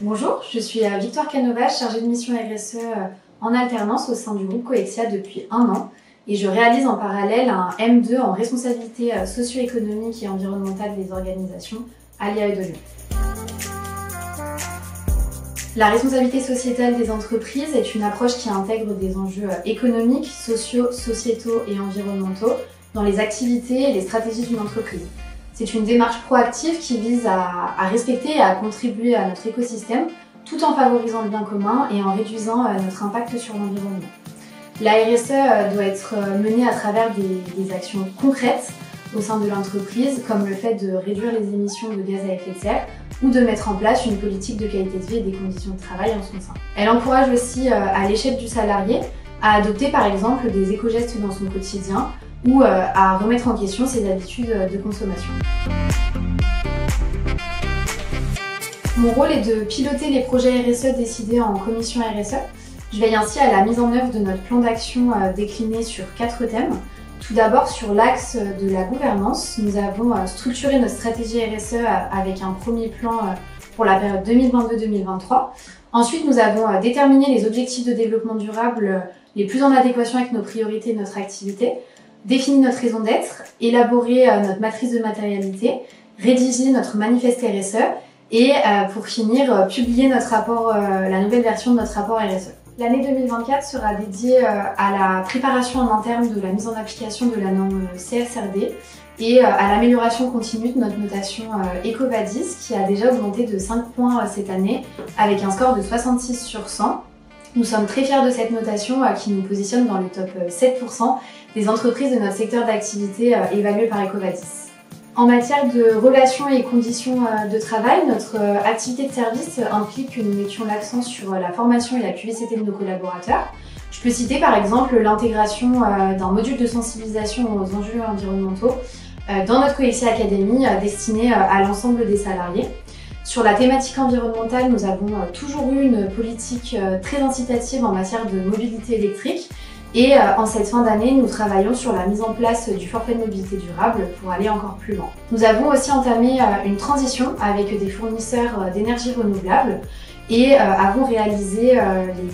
Bonjour, je suis Victoire Canova, chargée de mission RSE en alternance au sein du groupe Coexia depuis 1 an et je réalise en parallèle un M2 en responsabilité socio-économique et environnementale des organisations à l'IAE de Lyon. La responsabilité sociétale des entreprises est une approche qui intègre des enjeux économiques, sociaux, sociétaux et environnementaux dans les activités et les stratégies d'une entreprise. C'est une démarche proactive qui vise à respecter et à contribuer à notre écosystème tout en favorisant le bien commun et en réduisant notre impact sur l'environnement. La RSE doit être menée à travers des actions concrètes au sein de l'entreprise, comme le fait de réduire les émissions de gaz à effet de serre ou de mettre en place une politique de qualité de vie et des conditions de travail en son sein. Elle encourage aussi à l'échelle du salarié à adopter par exemple des éco-gestes dans son quotidien ou à remettre en question ses habitudes de consommation. Mon rôle est de piloter les projets RSE décidés en commission RSE. Je veille ainsi à la mise en œuvre de notre plan d'action décliné sur 4 thèmes. Tout d'abord, sur l'axe de la gouvernance, nous avons structuré notre stratégie RSE avec un premier plan pour la période 2022-2023. Ensuite, nous avons déterminé les objectifs de développement durable les plus en adéquation avec nos priorités et notre activité, défini notre raison d'être, élaboré notre matrice de matérialité, rédigé notre manifeste RSE et pour finir, publier notre rapport, la nouvelle version de notre rapport RSE. L'année 2024 sera dédiée à la préparation en interne de la mise en application de la norme CSRD et à l'amélioration continue de notre notation EcoVadis qui a déjà augmenté de 5 points cette année avec un score de 66 sur 100. Nous sommes très fiers de cette notation qui nous positionne dans le top 7% des entreprises de notre secteur d'activité évaluées par EcoVadis. En matière de relations et conditions de travail, notre activité de service implique que nous mettions l'accent sur la formation et la publicité de nos collaborateurs. Je peux citer par exemple l'intégration d'un module de sensibilisation aux enjeux environnementaux dans notre Coexia Academy destiné à l'ensemble des salariés. Sur la thématique environnementale, nous avons toujours eu une politique très incitative en matière de mobilité électrique. Et en cette fin d'année, nous travaillons sur la mise en place du forfait de mobilité durable pour aller encore plus loin. Nous avons aussi entamé une transition avec des fournisseurs d'énergie renouvelable et avons réalisé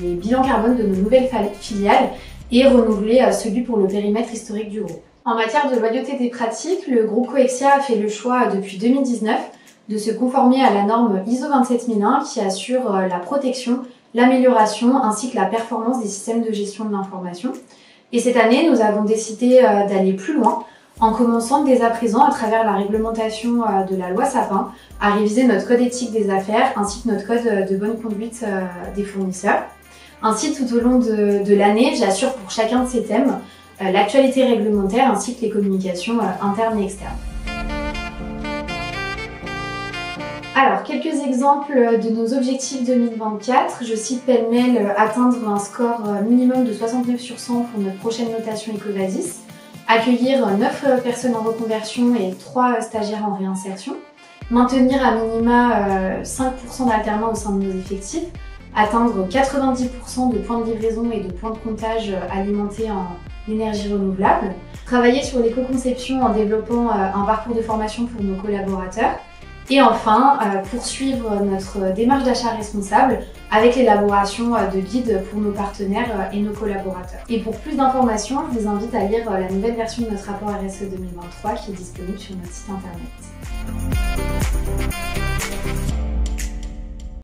les bilans carbone de nos nouvelles filiales et renouvelé celui pour le périmètre historique du groupe. En matière de loyauté des pratiques, le groupe Coexia a fait le choix depuis 2019 de se conformer à la norme ISO 27001 qui assure la protection, l'amélioration ainsi que la performance des systèmes de gestion de l'information. Et cette année, nous avons décidé d'aller plus loin en commençant dès à présent à travers la réglementation de la loi Sapin à réviser notre code éthique des affaires ainsi que notre code de bonne conduite des fournisseurs. Ainsi, tout au long de l'année, j'assure pour chacun de ces thèmes l'actualité réglementaire ainsi que les communications internes et externes. Alors, quelques exemples de nos objectifs 2024. Je cite pêle-mêle atteindre un score minimum de 69 sur 100 pour notre prochaine notation EcoVadis, accueillir 9 personnes en reconversion et 3 stagiaires en réinsertion, maintenir à minima 5% d'alternants au sein de nos effectifs, atteindre 90% de points de livraison et de points de comptage alimentés en énergie renouvelable, travailler sur l'éco-conception en développant un parcours de formation pour nos collaborateurs, et enfin, poursuivre notre démarche d'achat responsable avec l'élaboration de guides pour nos partenaires et nos collaborateurs. Et pour plus d'informations, je vous invite à lire la nouvelle version de notre rapport RSE 2023 qui est disponible sur notre site internet.